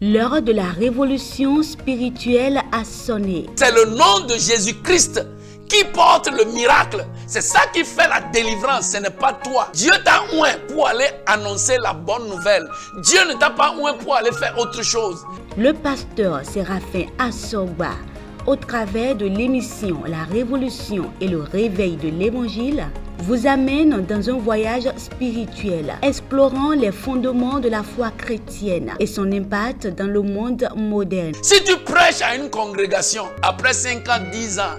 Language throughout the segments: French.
L'heure de la révolution spirituelle a sonné. C'est le nom de Jésus-Christ qui porte le miracle. C'est ça qui fait la délivrance, ce n'est pas toi. Dieu t'a oint pour aller annoncer la bonne nouvelle. Dieu ne t'a pas oint pour aller faire autre chose. Le pasteur Séraphin Assoba, au travers de l'émission La Révolution et le réveil de l'Évangile, vous amène dans un voyage spirituel, explorant les fondements de la foi chrétienne et son impact dans le monde moderne. Si tu prêches à une congrégation, après 5 ans, 10 ans,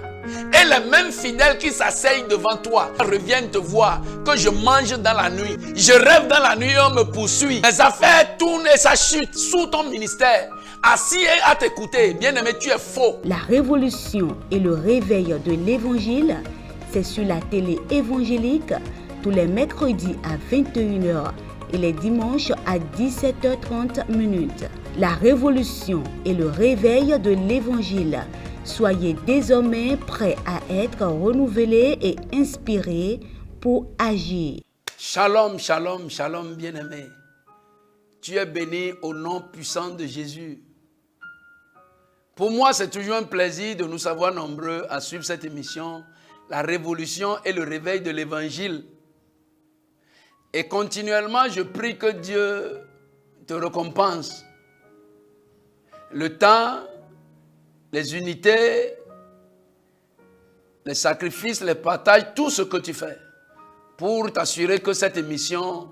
et les mêmes fidèles qui s'asseyent devant toi reviennent te voir, que je mange dans la nuit, je rêve dans la nuit et on me poursuit, mes affaires tournent et ça chute sous ton ministère, assis et à t'écouter, bien-aimé, tu es faux. La révolution et le réveil de l'Évangile, c'est sur la télé évangélique tous les mercredis à 21h et les dimanches à 17h30. La révolution et le réveil de l'Évangile. Soyez désormais prêts à être renouvelés et inspirés pour agir. Shalom, shalom, shalom, bien-aimé. Tu es béni au nom puissant de Jésus. Pour moi, c'est toujours un plaisir de nous savoir nombreux à suivre cette émission, la révolution et le réveil de l'Évangile. Et continuellement, je prie que Dieu te récompense. Le temps, les unités, les sacrifices, les partages, tout ce que tu fais pour t'assurer que cette émission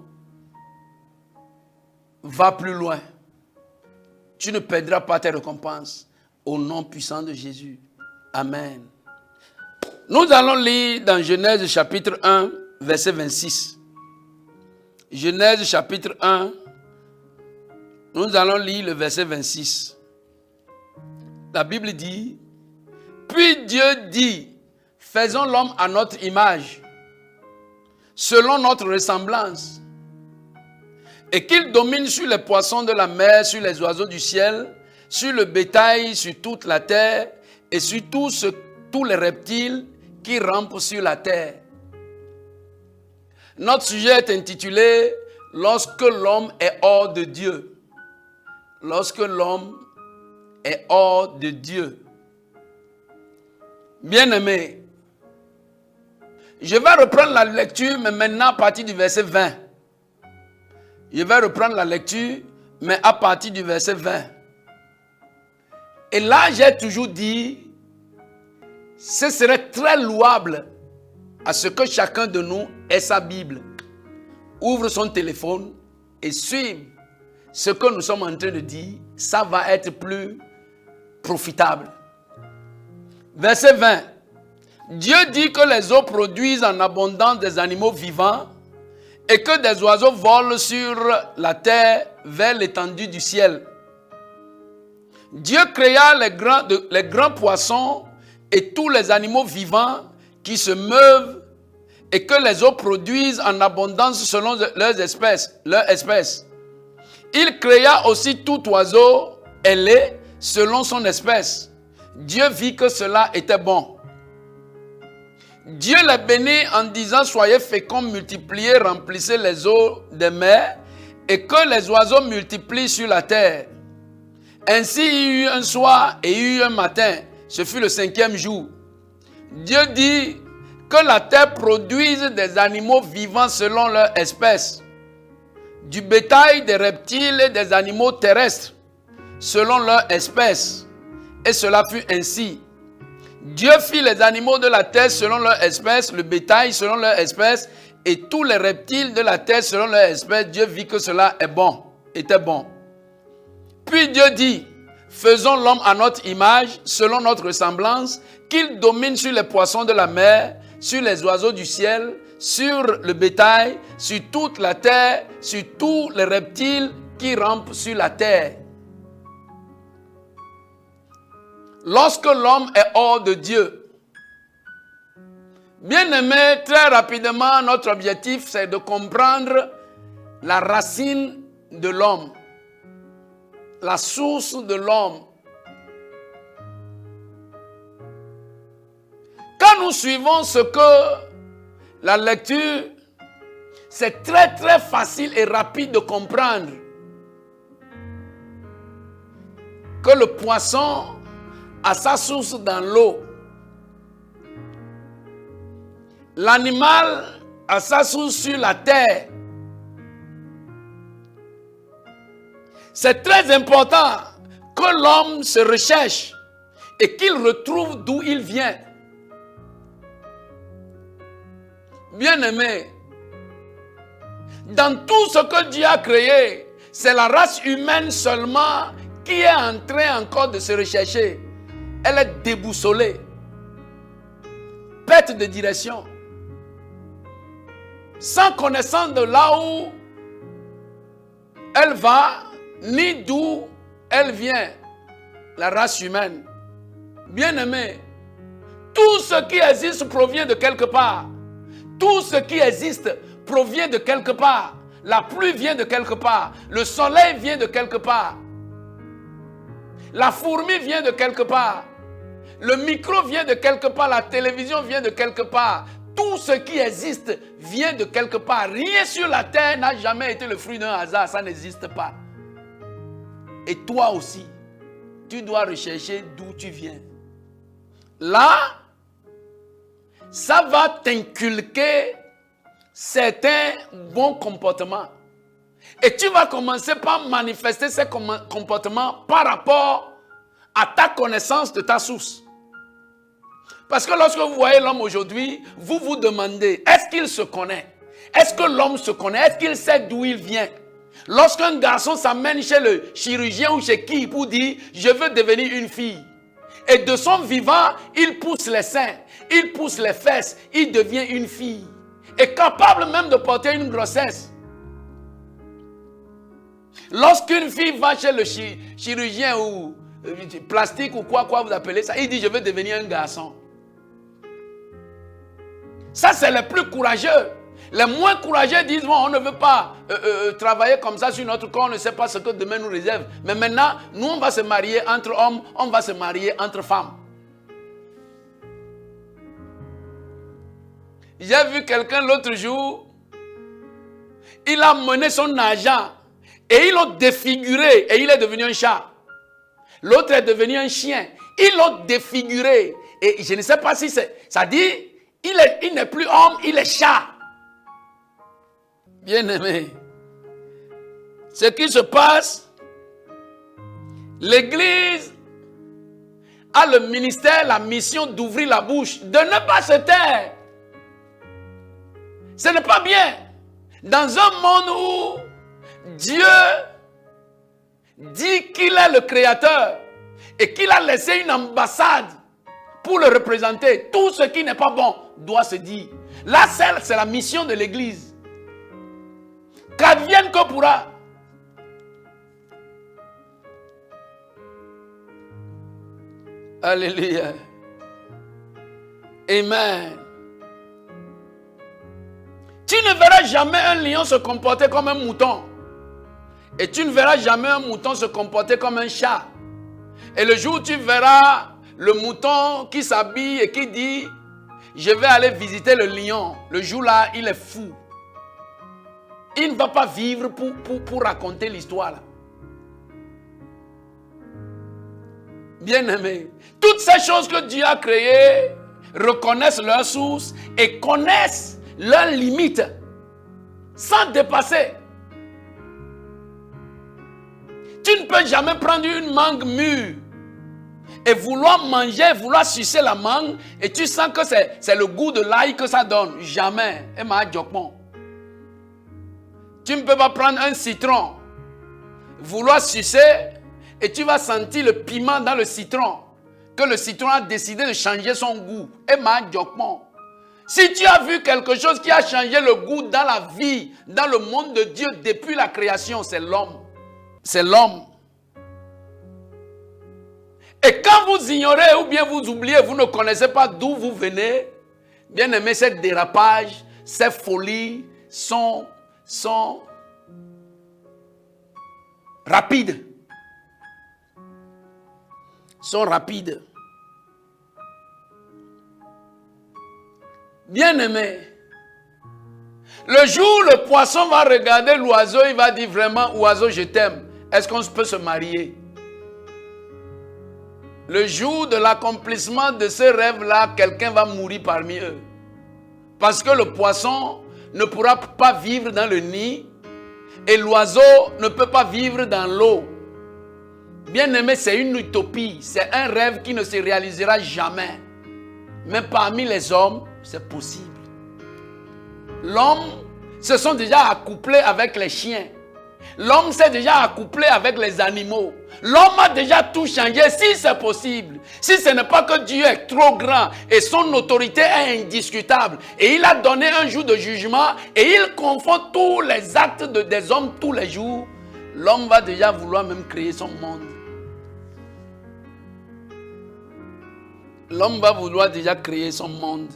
va plus loin. Tu ne perdras pas tes récompenses au nom puissant de Jésus. Amen. Nous allons lire dans Genèse chapitre 1, verset 26. Genèse chapitre 1, nous allons lire le verset 26. La Bible dit, « Puis Dieu dit, faisons l'homme à notre image, selon notre ressemblance, et qu'il domine sur les poissons de la mer, sur les oiseaux du ciel, sur le bétail, sur toute la terre, et sur tous les reptiles qui rampent sur la terre. » Notre sujet est intitulé « Lorsque l'homme est hors de Dieu ». Lorsque l'homme est hors de Dieu. Bien-aimé, je vais reprendre la lecture, mais maintenant à partir du verset 20. Je vais reprendre la lecture, mais à partir du verset 20. Et là, j'ai toujours dit, ce serait très louable à ce que chacun de nous ait sa Bible, ouvre son téléphone et suive ce que nous sommes en train de dire. Ça va être plus profitable. Verset 20. Dieu dit que les eaux produisent en abondance des animaux vivants et que des oiseaux volent sur la terre vers l'étendue du ciel. Dieu créa les grands poissons et tous les animaux vivants qui se meuvent et que les eaux produisent en abondance selon leurs espèces. Il créa aussi tout oiseau ailé selon son espèce. Dieu vit que cela était bon. Dieu les bénit en disant, soyez féconds, multipliez, remplissez les eaux des mers et que les oiseaux multiplient sur la terre. Ainsi il y eut un soir et il y eut un matin. Ce fut le 5e jour. Dieu dit que la terre produise des animaux vivants selon leur espèce, du bétail, des reptiles et des animaux terrestres selon leur espèce. Et cela fut ainsi. Dieu fit les animaux de la terre selon leur espèce, le bétail selon leur espèce, et tous les reptiles de la terre selon leur espèce. Dieu vit que cela était bon. Puis Dieu dit, faisons l'homme à notre image, selon notre ressemblance, qu'il domine sur les poissons de la mer, sur les oiseaux du ciel, sur le bétail, sur toute la terre, sur tous les reptiles qui rampent sur la terre. Lorsque l'homme est hors de Dieu. Bien-aimé, très rapidement, notre objectif, c'est de comprendre la racine de l'homme, la source de l'homme. Quand nous suivons ce que la lecture, c'est très très facile et rapide de comprendre. que le poisson a sa source dans l'eau. L'animal a sa source sur la terre. C'est très important que l'homme se recherche et qu'il retrouve d'où il vient. Bien-aimé, dans tout ce que Dieu a créé, c'est la race humaine seulement qui est en train encore de se rechercher. Elle est déboussolée. Perte de direction. Sans connaissance de là où elle va, ni d'où elle vient, la race humaine. Bien-aimé, tout ce qui existe provient de quelque part. Tout ce qui existe provient de quelque part. La pluie vient de quelque part. Le soleil vient de quelque part. La fourmi vient de quelque part. Le micro vient de quelque part. La télévision vient de quelque part. Tout ce qui existe vient de quelque part. Rien sur la terre n'a jamais été le fruit d'un hasard. Ça n'existe pas. Et toi aussi, tu dois rechercher d'où tu viens. Là, ça va t'inculquer certains bons comportements. Et tu vas commencer par manifester ces comportements par rapport à ta connaissance de ta source. Parce que lorsque vous voyez l'homme aujourd'hui, vous vous demandez, est-ce qu'il se connaît? Est-ce que l'homme se connaît? Est-ce qu'il sait d'où il vient? Lorsqu'un garçon s'amène chez le chirurgien ou chez qui pour dire, je veux devenir une fille. Et de son vivant, il pousse les seins, il pousse les fesses, il devient une fille. Et capable même de porter une grossesse. Lorsqu'une fille va chez le chirurgien ou plastique ou quoi vous appelez ça, il dit, je veux devenir un garçon. Ça, c'est les plus courageux. Les moins courageux disent, bon, on ne veut pas travailler comme ça sur notre corps, on ne sait pas ce que demain nous réserve. Mais maintenant, nous, on va se marier entre hommes, on va se marier entre femmes. J'ai vu quelqu'un l'autre jour, il a mené son argent et ils l'ont défiguré et il est devenu un chat. L'autre est devenu un chien. Ils l'ont défiguré. Et je ne sais pas si c'est... Ça dit, il n'est plus homme, il est chat. Bien-aimé, ce qui se passe, l'Église a le ministère, la mission d'ouvrir la bouche, de ne pas se taire. Ce n'est pas bien. Dans un monde où Dieu dit qu'il est le créateur et qu'il a laissé une ambassade pour le représenter, tout ce qui n'est pas bon doit se dire. Là, c'est la mission de l'Église. Qu'advienne que pourra. Alléluia. Amen. Tu ne verras jamais un lion se comporter comme un mouton. Et tu ne verras jamais un mouton se comporter comme un chat. Et le jour où tu verras le mouton qui s'habille et qui dit « Je vais aller visiter le lion », le jour-là, il est fou. Il ne va pas vivre pour raconter l'histoire. Là. Bien-aimé, toutes ces choses que Dieu a créées reconnaissent leur source et connaissent leurs limites sans dépasser. Tu ne peux jamais prendre une mangue mûre et vouloir manger, vouloir sucer la mangue et tu sens que c'est le goût de l'ail que ça donne. Jamais. Tu ne peux pas prendre un citron, vouloir sucer et tu vas sentir le piment dans le citron. Que le citron a décidé de changer son goût. Si tu as vu quelque chose qui a changé le goût dans la vie, dans le monde de Dieu depuis la création, c'est l'homme. C'est l'homme. Et quand vous ignorez ou bien vous oubliez, vous ne connaissez pas d'où vous venez, bien aimé, ces dérapages, ces folies sont rapides. Sont rapides. Bien aimé, le jour où le poisson va regarder l'oiseau, il va dire vraiment, oiseau, je t'aime. Est-ce qu'on peut se marier? le jour de l'accomplissement de ce rêve-là, quelqu'un va mourir parmi eux. Parce que le poisson ne pourra pas vivre dans le nid et l'oiseau ne peut pas vivre dans l'eau. Bien-aimé, c'est une utopie, c'est un rêve qui ne se réalisera jamais. Mais parmi les hommes, c'est possible. L'homme se sont déjà accouplés avec les chiens. L'homme s'est déjà accouplé avec les animaux. L'homme a déjà tout changé si c'est possible. Si ce n'est pas que Dieu est trop grand et son autorité est indiscutable. Et il a donné un jour de jugement et il confond tous les actes des hommes tous les jours. L'homme va déjà vouloir même créer son monde. L'homme va vouloir déjà créer son monde.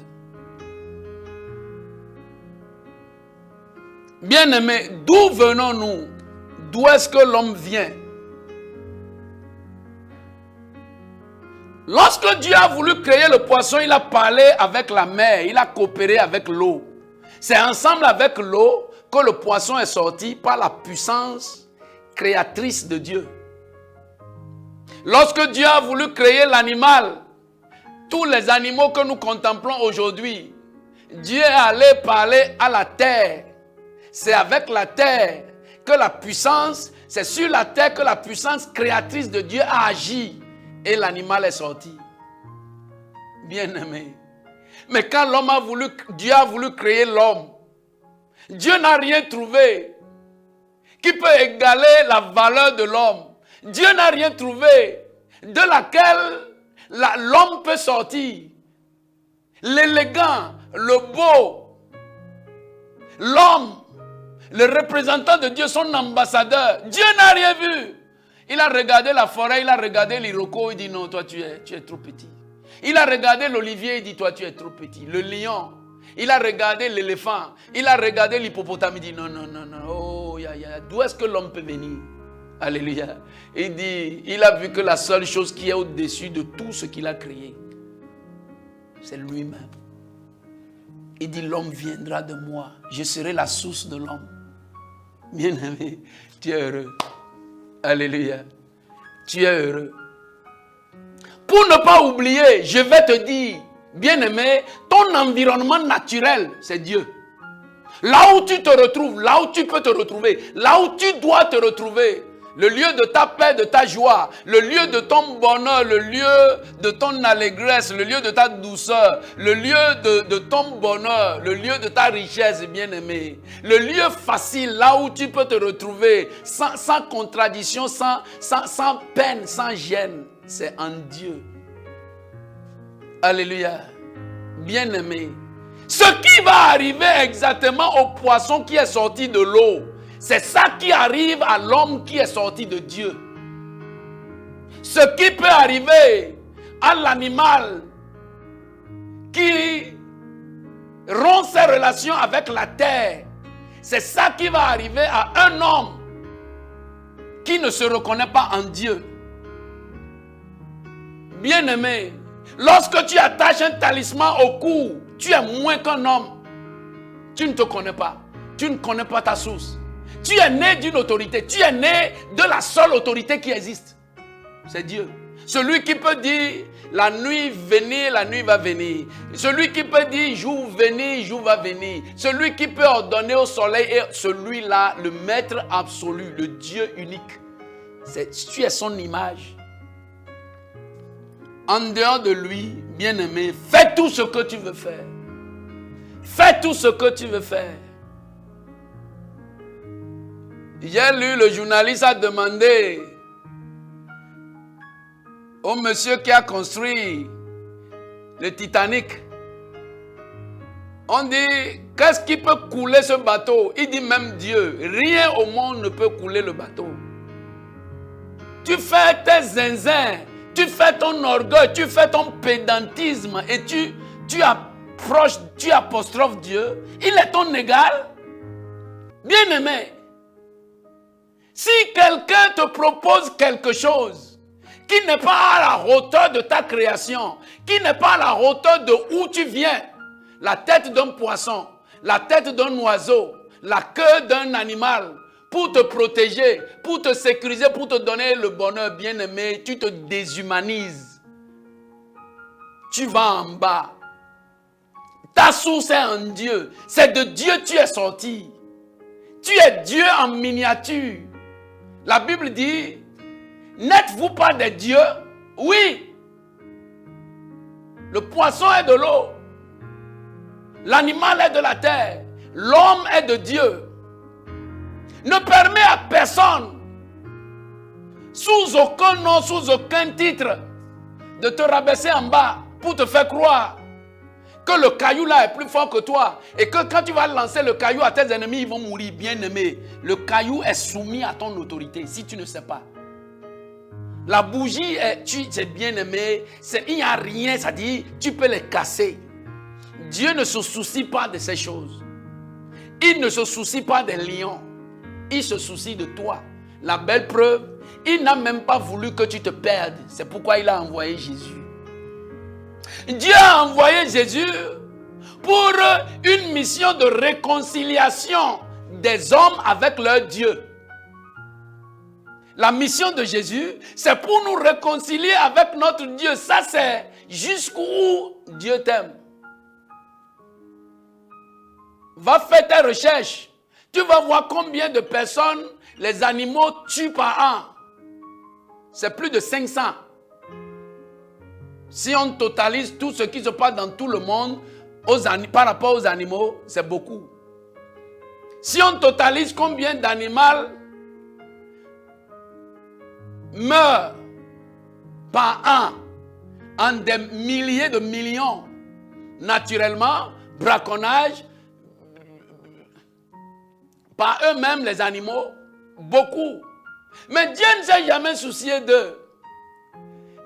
Bien-aimés, d'où venons-nous? D'où est-ce que l'homme vient? Lorsque Dieu a voulu créer le poisson, il a parlé avec la mer, il a coopéré avec l'eau. C'est ensemble avec l'eau que le poisson est sorti par la puissance créatrice de Dieu. Lorsque Dieu a voulu créer l'animal, tous les animaux que nous contemplons aujourd'hui, Dieu est allé parler à la terre. C'est avec la terre que la puissance, c'est sur la terre que la puissance créatrice de Dieu a agi et l'animal est sorti. Bien-aimé. Mais quand Dieu a voulu créer l'homme, Dieu n'a rien trouvé qui peut égaler la valeur de l'homme. Dieu n'a rien trouvé de laquelle l'homme peut sortir. L'élégant, le beau, l'homme, le représentant de Dieu, son ambassadeur. Dieu n'a rien vu. Il a regardé la forêt, il a regardé l'iroko, il dit non, toi tu es trop petit. Il a regardé l'olivier, il dit toi tu es trop petit. Le lion, il a regardé l'éléphant, il a regardé l'hippopotame, il dit non, oh, d'où est-ce que l'homme peut venir? Alléluia. Il dit, il a vu que la seule chose qui est au-dessus de tout ce qu'il a créé, c'est lui-même. Il dit, l'homme viendra de moi, je serai la source de l'homme. Bien-aimé, tu es heureux. Alléluia. Tu es heureux. Pour ne pas oublier, je vais te dire, bien-aimé, ton environnement naturel, c'est Dieu. Là où tu te retrouves, là où tu peux te retrouver, là où tu dois te retrouver, le lieu de ta paix, de ta joie, le lieu de ton bonheur, le lieu de ton allégresse, le lieu de ta douceur, le lieu de ton bonheur, le lieu de ta richesse, bien-aimé, le lieu facile, là où tu peux te retrouver sans contradiction, sans peine, sans gêne, c'est en Dieu. Alléluia. Bien-aimé, ce qui va arriver exactement au poisson qui est sorti de l'eau, c'est ça qui arrive à l'homme qui est sorti de Dieu. Ce qui peut arriver à l'animal qui rompt ses relations avec la terre, c'est ça qui va arriver à un homme qui ne se reconnaît pas en Dieu. Bien-aimé, lorsque tu attaches un talisman au cou, tu es moins qu'un homme. Tu ne te connais pas. Tu ne connais pas ta source. Tu es né d'une autorité. Tu es né de la seule autorité qui existe. C'est Dieu. Celui qui peut dire la nuit venir, la nuit va venir. Celui qui peut dire jour venir, jour va venir. Celui qui peut ordonner au soleil est celui-là, le maître absolu, le Dieu unique. Tu es son image. En dehors de lui, bien-aimé, fais tout ce que tu veux faire. Fais tout ce que tu veux faire. J'ai lu, le journaliste a demandé au monsieur qui a construit le Titanic. On dit, qu'est-ce qui peut couler ce bateau? Il dit même Dieu. Rien au monde ne peut couler le bateau. Tu fais tes zinzins, tu fais ton orgueil, tu fais ton pédantisme et tu apostrophes Dieu. Il est ton égal. Bien-aimé, si quelqu'un te propose quelque chose qui n'est pas à la hauteur de ta création, qui n'est pas à la hauteur de où tu viens, la tête d'un poisson, la tête d'un oiseau, la queue d'un animal, pour te protéger, pour te sécuriser, pour te donner le bonheur, bien-aimé, tu te déshumanises. tu vas en bas. Ta source est en Dieu. C'est de Dieu que tu es sorti. Tu es Dieu en miniature. La Bible dit, n'êtes-vous pas des dieux? Oui. Le poisson est de l'eau. L'animal est de la terre. L'homme est de Dieu. Ne permets à personne, sous aucun nom, sous aucun titre, de te rabaisser en bas pour te faire croire que le caillou là est plus fort que toi et que quand tu vas lancer le caillou à tes ennemis, ils vont mourir. Bien aimé, le caillou est soumis à ton autorité si tu ne sais pas. La bougie, c'est bien aimé, il n'y a rien, ça dit, tu peux les casser. Dieu ne se soucie pas de ces choses. Il ne se soucie pas des lions. Il se soucie de toi. La belle preuve, il n'a même pas voulu que tu te perdes. C'est pourquoi il a envoyé Jésus. Dieu a envoyé Jésus pour une mission de réconciliation des hommes avec leur Dieu. La mission de Jésus, c'est pour nous réconcilier avec notre Dieu. Ça, c'est jusqu'où Dieu t'aime. Va faire tes recherches. Tu vas voir combien de personnes les animaux tuent par an. C'est plus de 500. Si on totalise tout ce qui se passe dans tout le monde par rapport aux animaux, c'est beaucoup. Si on totalise combien d'animaux meurent par an en des milliers de millions, naturellement, braconnage, par eux-mêmes les animaux, beaucoup. Mais Dieu ne s'est jamais soucié d'eux.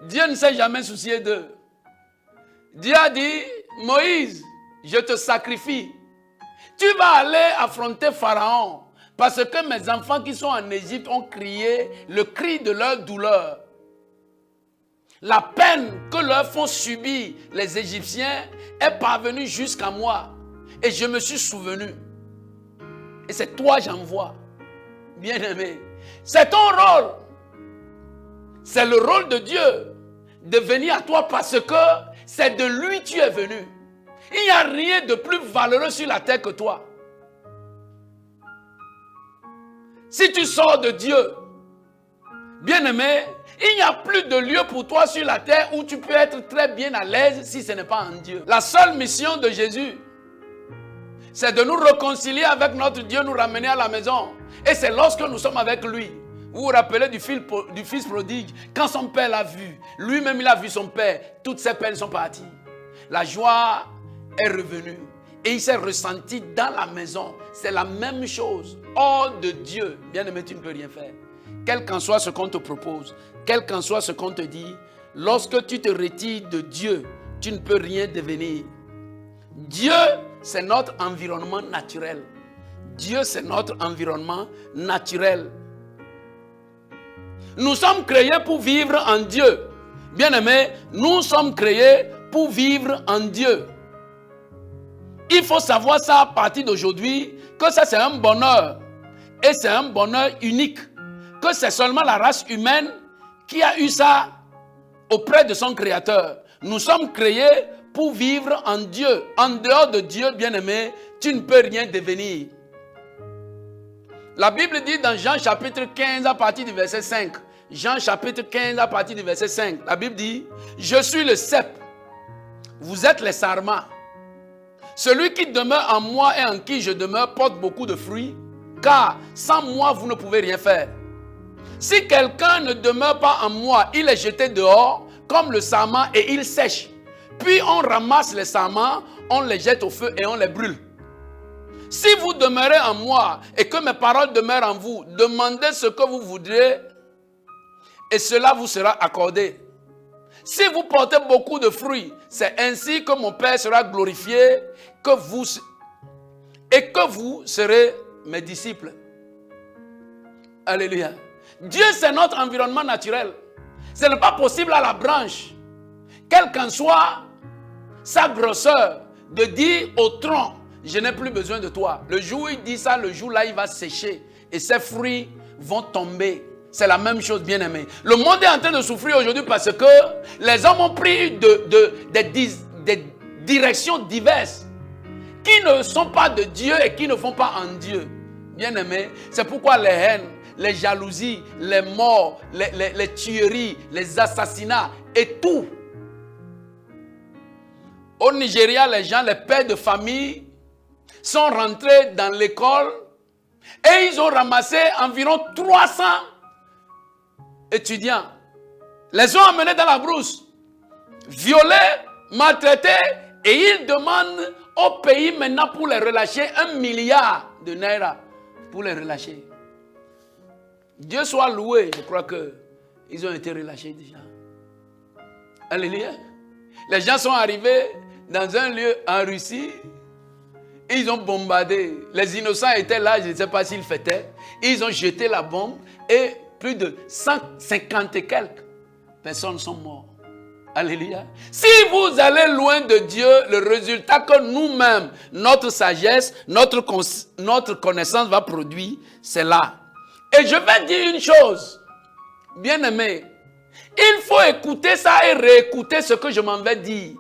Dieu ne s'est jamais soucié d'eux. Dieu a dit, Moïse, je te sacrifie. Tu vas aller affronter Pharaon. Parce que mes enfants qui sont en Égypte ont crié le cri de leur douleur. La peine que leur font subir les Égyptiens est parvenue jusqu'à moi. Et je me suis souvenu. Et c'est toi j'envoie. Bien-aimé. C'est ton rôle. C'est le rôle de Dieu de venir à toi parce que c'est de lui que tu es venu. Il n'y a rien de plus valeureux sur la terre que toi. Si tu sors de Dieu, bien-aimé, il n'y a plus de lieu pour toi sur la terre où tu peux être très bien à l'aise si ce n'est pas en Dieu. La seule mission de Jésus, c'est de nous réconcilier avec notre Dieu, nous ramener à la maison. Et c'est lorsque nous sommes avec lui. Vous vous rappelez du fils prodigue, quand son père l'a vu, lui-même il a vu son père, toutes ses peines sont parties. La joie est revenue et il s'est ressenti dans la maison. C'est la même chose. Hors de Dieu, bien aimé, tu ne peux rien faire. Quel qu'en soit ce qu'on te propose, quel qu'en soit ce qu'on te dit, lorsque tu te retires de Dieu, tu ne peux rien devenir. Dieu, c'est notre environnement naturel. Dieu, c'est notre environnement naturel. Nous sommes créés pour vivre en Dieu. Bien-aimés, nous sommes créés pour vivre en Dieu. Il faut savoir ça à partir d'aujourd'hui, que ça c'est un bonheur. Et c'est un bonheur unique. Que c'est seulement la race humaine qui a eu ça auprès de son Créateur. Nous sommes créés pour vivre en Dieu. En dehors de Dieu, bien-aimé, tu ne peux rien devenir. La Bible dit dans Jean chapitre 15 à partir du verset 5. Jean chapitre 15 à partir du verset 5. La Bible dit, je suis le cep. Vous êtes les sarments. Celui qui demeure en moi et en qui je demeure porte beaucoup de fruits. Car sans moi, vous ne pouvez rien faire. Si quelqu'un ne demeure pas en moi, il est jeté dehors comme le sarment et il sèche. Puis on ramasse les sarments, on les jette au feu et on les brûle. Si vous demeurez en moi et que mes paroles demeurent en vous, demandez ce que vous voudrez et cela vous sera accordé. Si vous portez beaucoup de fruits, c'est ainsi que mon Père sera glorifié et que vous serez mes disciples. Alléluia. Dieu, c'est notre environnement naturel. Ce n'est pas possible à la branche, quelle qu'en soit sa grosseur, de dire au tronc, je n'ai plus besoin de toi. Le jour où il dit ça, le jour là, il va sécher et ses fruits vont tomber. C'est la même chose, bien aimé. Le monde est en train de souffrir aujourd'hui parce que les hommes ont pris des directions diverses qui ne sont pas de Dieu et qui ne font pas en Dieu. Bien aimé, c'est pourquoi les haines, les jalousies, les morts, les tueries, les assassinats et tout. Au Nigeria, les gens, les pères de famille sont rentrés dans l'école et ils ont ramassé environ 300 étudiants. Les ont emmenés dans la brousse, violés, maltraités, et ils demandent au pays maintenant pour les relâcher 1 milliard de naira pour les relâcher. Dieu soit loué, je crois qu'ils ont été relâchés déjà. Alléluia. Les gens sont arrivés dans un lieu en Russie, ils ont bombardé. Les innocents étaient là, je ne sais pas s'ils fêtaient. Ils ont jeté la bombe et plus de 150 et quelques personnes sont mortes. Alléluia. Si vous allez loin de Dieu, le résultat que nous-mêmes, notre sagesse, notre connaissance va produire, c'est là. Et je vais dire une chose, bien aimé, il faut écouter ça et réécouter ce que je m'en vais dire.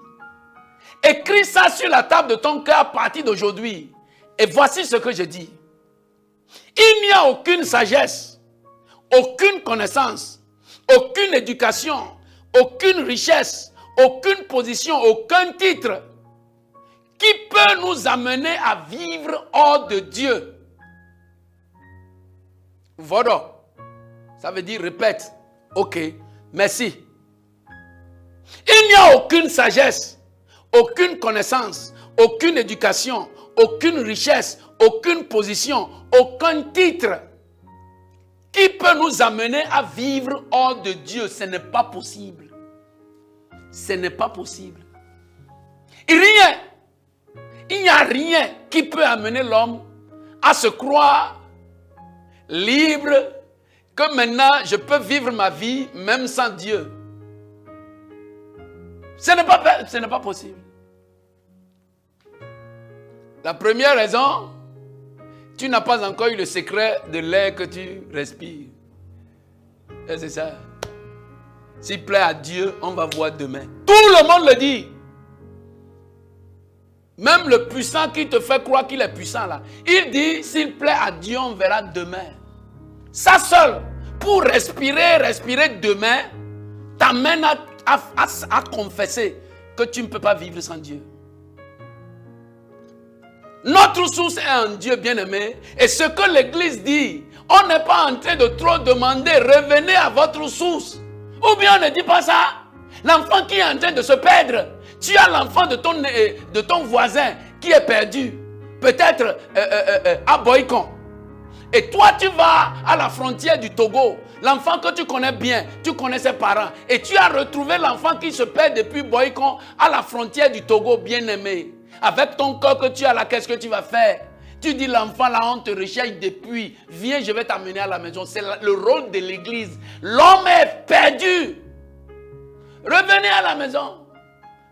Écris ça sur la table de ton cœur à partir d'aujourd'hui. Et voici ce que je dis. Il n'y a aucune sagesse, aucune connaissance, aucune éducation, aucune richesse, aucune position, aucun titre qui peut nous amener à vivre hors de Dieu. Voilà. Ça veut dire répète. Ok, merci. Il n'y a aucune sagesse, aucune connaissance, aucune éducation, aucune richesse, aucune position, aucun titre qui peut nous amener à vivre hors de Dieu. Ce n'est pas possible. Ce n'est pas possible. Rien. Il n'y a rien qui peut amener l'homme à se croire libre, que maintenant je peux vivre ma vie même sans Dieu. Ce n'est pas possible. La première raison, tu n'as pas encore eu le secret de l'air que tu respires. Et c'est ça. S'il plaît à Dieu, on va voir demain. Tout le monde le dit. Même le puissant qui te fait croire qu'il est puissant là. Il dit, s'il plaît à Dieu, on verra demain. Ça seul, pour respirer demain, t'amène à confesser que tu ne peux pas vivre sans Dieu. Notre source est en Dieu, bien-aimé. Et ce que l'Église dit, on n'est pas en train de trop demander, revenez à votre source. Ou bien on ne dit pas ça. L'enfant qui est en train de se perdre, tu as l'enfant de ton voisin qui est perdu. Peut-être à Boycon. Et toi, tu vas à la frontière du Togo. L'enfant que tu connais bien, tu connais ses parents. Et tu as retrouvé l'enfant qui se perd depuis Boycon à la frontière du Togo, bien-aimé. Avec ton corps que tu as là, qu'est-ce que tu vas faire? Tu dis l'enfant là, on te recherche depuis. Viens, je vais t'amener à la maison. C'est le rôle de l'église. L'homme est perdu. Revenez à la maison.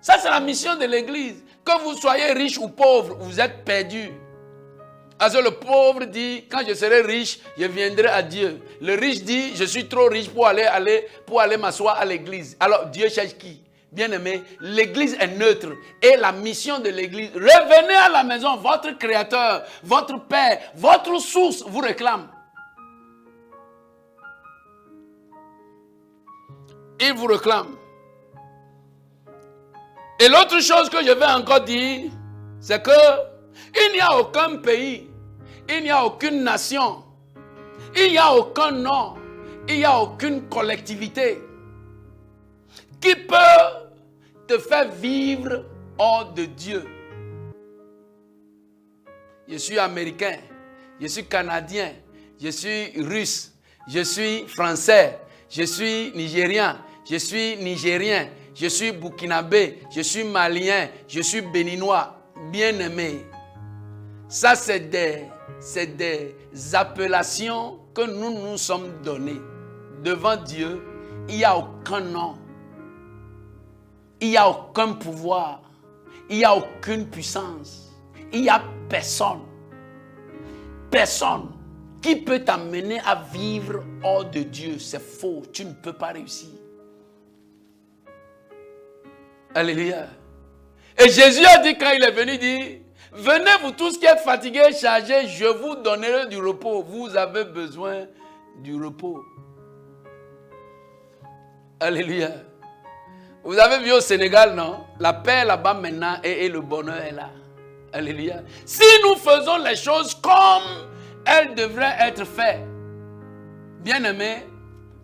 Ça, c'est la mission de l'église. Que vous soyez riche ou pauvre, vous êtes perdu. Alors le pauvre dit, quand je serai riche, je viendrai à Dieu. Le riche dit, je suis trop riche pour aller m'asseoir à l'église. Alors Dieu cherche qui? Bien-aimé, l'église est neutre. Et la mission de l'église, revenez à la maison, votre créateur, votre père, votre source vous réclame. Il vous réclame. Et l'autre chose que je vais encore dire, c'est que il n'y a aucun pays, il n'y a aucune nation, il n'y a aucun nom, il n'y a aucune collectivité qui peut te faire vivre hors de Dieu. Je suis américain, je suis canadien, je suis russe, je suis français, je suis nigérian, je suis nigérien, je suis burkinabé, je suis malien, je suis béninois, bien-aimé. Ça, c'est des appellations que nous nous sommes données. Devant Dieu, il n'y a aucun nom. Il n'y a aucun pouvoir. Il n'y a aucune puissance. Il n'y a personne. Personne qui peut t'amener à vivre hors de Dieu. C'est faux, tu ne peux pas réussir. Alléluia. Et Jésus a dit quand il est venu, il dit, venez vous tous qui êtes fatigués, chargés, je vous donnerai du repos. Vous avez besoin du repos. Alléluia. Vous avez vu au Sénégal, non? La paix là-bas maintenant et le bonheur est là. Alléluia. Si nous faisons les choses comme elles devraient être faites, bien aimé,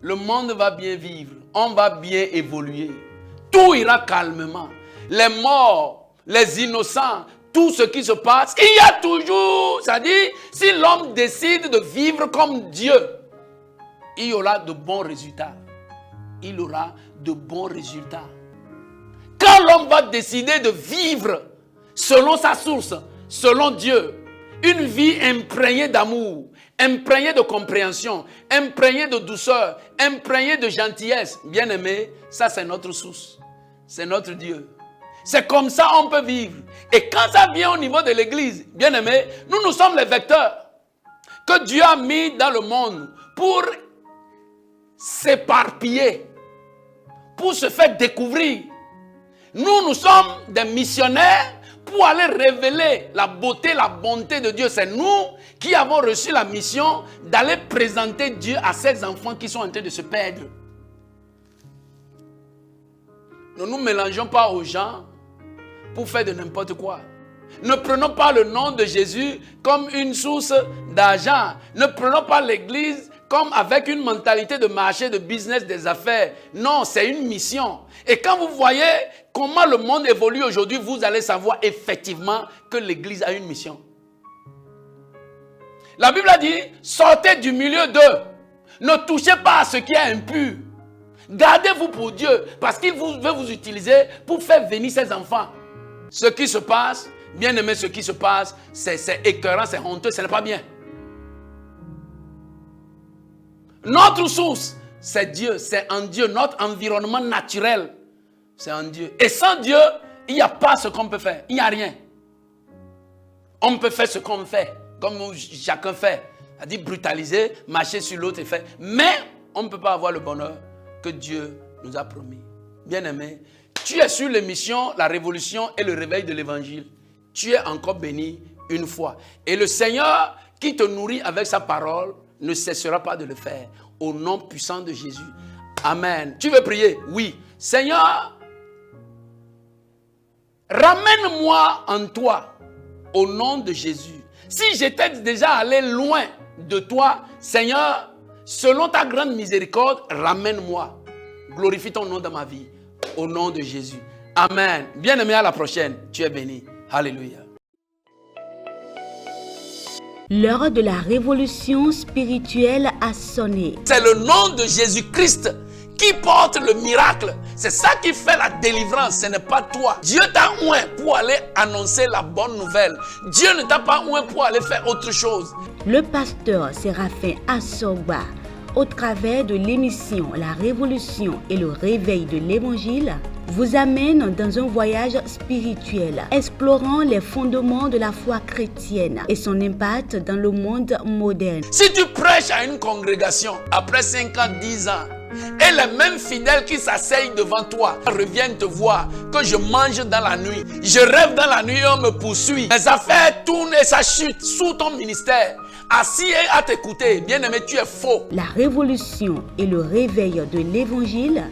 le monde va bien vivre. On va bien évoluer. Tout ira calmement. Les morts, les innocents, tout ce qui se passe, il y a toujours, c'est-à-dire, si l'homme décide de vivre comme Dieu, il y aura de bons résultats. Il aura de bons résultats. Quand l'homme va décider de vivre selon sa source, selon Dieu, une vie imprégnée d'amour, imprégnée de compréhension, imprégnée de douceur, imprégnée de gentillesse, bien aimé, ça c'est notre source, c'est notre Dieu. C'est comme ça on peut vivre. Et quand ça vient au niveau de l'église, bien aimé, nous sommes les vecteurs que Dieu a mis dans le monde pour s'éparpiller, pour se faire découvrir. Nous sommes des missionnaires pour aller révéler la beauté, la bonté de Dieu. C'est nous qui avons reçu la mission d'aller présenter Dieu à ces enfants qui sont en train de se perdre. Ne nous mélangeons pas aux gens pour faire de n'importe quoi. Ne prenons pas le nom de Jésus comme une source d'argent. Ne prenons pas l'église comme avec une mentalité de marché, de business, des affaires. Non, c'est une mission. Et quand vous voyez comment le monde évolue aujourd'hui, vous allez savoir effectivement que l'église a une mission. La Bible a dit, sortez du milieu d'eux. Ne touchez pas à ce qui est impur. Gardez-vous pour Dieu, parce qu'il veut vous utiliser pour faire venir ses enfants. Ce qui se passe, bien aimé, ce qui se passe, c'est écœurant, c'est honteux, ce n'est pas bien. Notre source, c'est Dieu, c'est en Dieu. Notre environnement naturel, c'est en Dieu. Et sans Dieu, il n'y a pas ce qu'on peut faire. Il n'y a rien. On peut faire ce qu'on fait, comme chacun fait. C'est-à-dire brutaliser, marcher sur l'autre et faire. Mais on ne peut pas avoir le bonheur que Dieu nous a promis. Bien-aimé, tu es sur l'émission La Révolution et le réveil de l'Évangile. Tu es encore béni une fois. Et le Seigneur qui te nourrit avec sa parole ne cessera pas de le faire. Au nom puissant de Jésus. Amen. Tu veux prier? Oui. Seigneur, ramène-moi en toi au nom de Jésus. Si j'étais déjà allé loin de toi, Seigneur, selon ta grande miséricorde, ramène-moi. Glorifie ton nom dans ma vie. Au nom de Jésus. Amen. Bien-aimé, à la prochaine. Tu es béni. Alléluia. L'heure de la révolution spirituelle a sonné. C'est le nom de Jésus-Christ qui porte le miracle. C'est ça qui fait la délivrance. Ce n'est pas toi. Dieu t'a oint pour aller annoncer la bonne nouvelle. Dieu ne t'a pas oint pour aller faire autre chose. Le pasteur Séraphin Assogba, au travers de l'émission La Révolution et le réveil de l'Évangile, vous amène dans un voyage spirituel, explorant les fondements de la foi chrétienne et son impact dans le monde moderne. Si tu prêches à une congrégation, après 5 ans, 10 ans, et les mêmes fidèles qui s'asseyent devant toi reviennent te voir, que je mange dans la nuit, je rêve dans la nuit et on me poursuit, mes affaires tournent et ça chute sous ton ministère, assis et à t'écouter, bien-aimé, tu es faux. La révolution et le réveil de l'Évangile,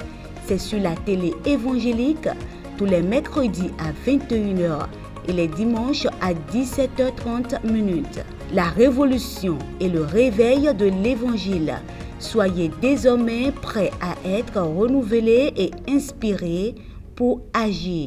c'est sur la télé évangélique tous les mercredis à 21h et les dimanches à 17h30. La révolution et le réveil de l'Évangile. Soyez désormais prêts à être renouvelés et inspirés pour agir.